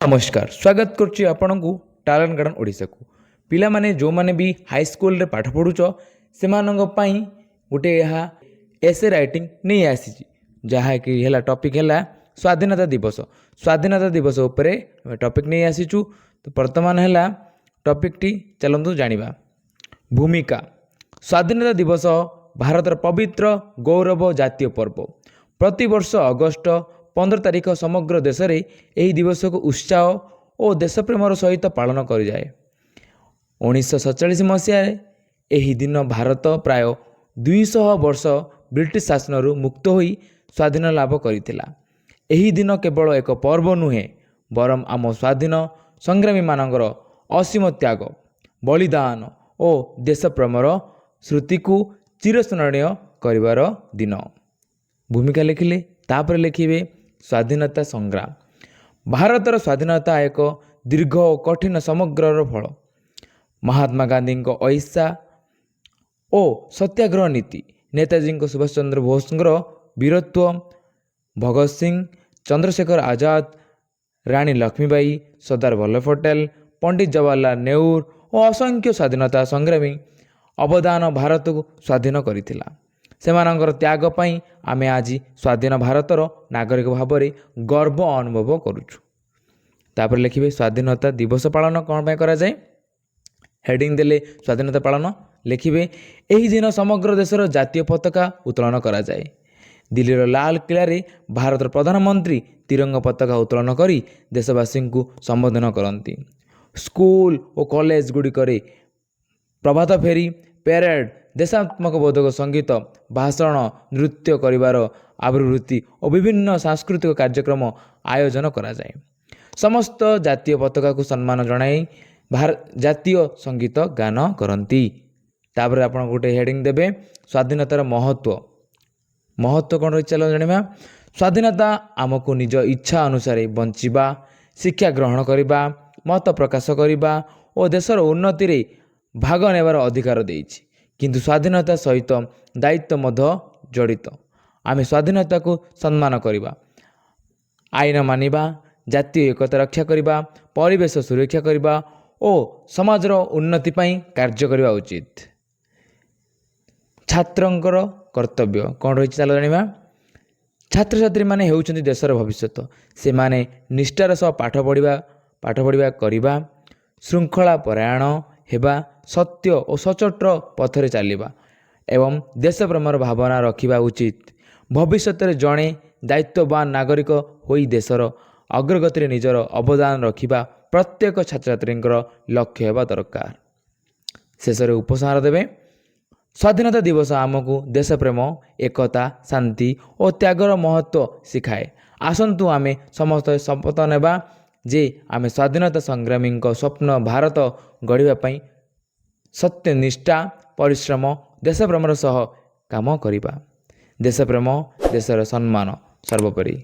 नमस्कार स्वागत करुच्ची आपण को टैलेंट गार्डन ओडिशा को पिला माने जो माने भी हाई स्कूल रे पाठ पढ़ुच से गोटे यहाँ एसे राइटिंग नहीं आसी जहाँ कि है टॉपिक है स्वाधीनता दिवस उपरे टॉपिक नहीं आसीचु। तो वर्तमान है टॉपिक टी चलतु जानिबा। भूमिका स्वाधीनता दिवस भारतर पवित्र गौरव जातीय पर्व प्रति वर्ष अगस्ट 15 तारिख समग्र देश में यही दिवस को उत्साह और देशप्रेमर सहित पालन कर जाए। 1947 मसीह यही दिन भारत प्राय 200 वर्ष ब्रिटिश शासन मुक्त होई स्वाधीन लाभ करथिला। यही दिन केवल एक पर्व नुहे बरम आम स्वाधीन संग्रामी मानकर असीम त्याग बलिदान और देशप्रेमर श्रुति को चिरस्मरणीय करिवार दिन। भूमिका लिखिले तापर लिखिबे स्वाधीनता संग्राम। भारतर स्वाधीनता एक दीर्घ और कठिन समग्र फल। महात्मा गांधी अहिंसा और सत्याग्रह नीति, नेताजी सुभाष चंद्र बोस वीरत्व, भगत सिंह, चंद्रशेखर आजाद, रानी लक्ष्मीबाई, सरदार वल्लभ पटेल, पंडित जवाहरलाल नेहरू और असंख्य स्वाधीनता संग्रामी अवदान भारत को स्वाधीन करथिला। सेमानंकर त्याग पई आमे आज स्वाधीन भारतर नागरिक भाव में गर्व अनुभव करुछु। तापर लिखिबे स्वाधीनता दिवस पालन कौन पे करा जाए। हेडिंग देले स्वाधीनता पालन लिखिबे एही दिन समग्र देशर जातीय पताका उत्तोलन करा जाए। दिल्लीर लाल किला रे भारतर प्रधानमंत्री तिरंगा पताका उत्तोलन करी देशवासी को संबोधन करती। स्कूल और कॉलेज गुड़िकरे प्रभात फेरी, पेरेड, देशात्मक बोधक संगीत, भाषण, नृत्य करिवार आवृत्ति और विभिन्न सांस्कृतिक कार्यक्रम आयोजन करा जाए। समस्त जातीय पताका को सम्मान जनाई जातीय संगीत गान करती। तापर आपण गोटे हेडिंग देबे स्वाधीनतार महत्व कौन रही चलो जानिबा। स्वाधीनता आमको निज इच्छा अनुसार बंचिबा, शिक्षा ग्रहण करिबा, मत प्रकाश करिबा और देशर उन्नति रे भाग नेबार अधिकार देइछि। किंतु स्वाधीनता सहित दायित्व मध्य जड़ित। आमे स्वाधीनता को सम्मान करिबा, आईन मानिबा, जातीय एकता रक्षा करिबा, परिवेश सुरक्षा करिबा और समाजर उन्नति पई कार्य करिबा उचित। छात्रंकर कर्तव्य कौन रही चलो जानिबा। छात्र छात्री माने हेउछन्ति देशर भविष्यत। से माने निष्ठार सह पाठ पढ़िबा करिबा, श्रृंखला परायण हेबा, सत्य और सचोट पथरे चलवा एवं देशप्रेमर भावना रखिबा उचित। भविष्य में जड़े दायित्ववान नागरिक होई देशर अग्रगति निजर अवदान रखिबा प्रत्येक छात्र छात्री लक्ष्य हेबा दरकार। शेष उपसंहार देवे स्वाधीनता दिवस आमको देशप्रेम, एकता, शांति और त्यागर महत्व शिखाए। आसंतु आमे समस्त शपथ नेबा जे आमे स्वाधीनता संग्रामी स्वप्न भारत गढ़िबा पई सत्यनिष्ठा, परिश्रम, देशप्रेमर सह काम करिबा। देशप्रेम देशर सम्मान सर्वोपरि।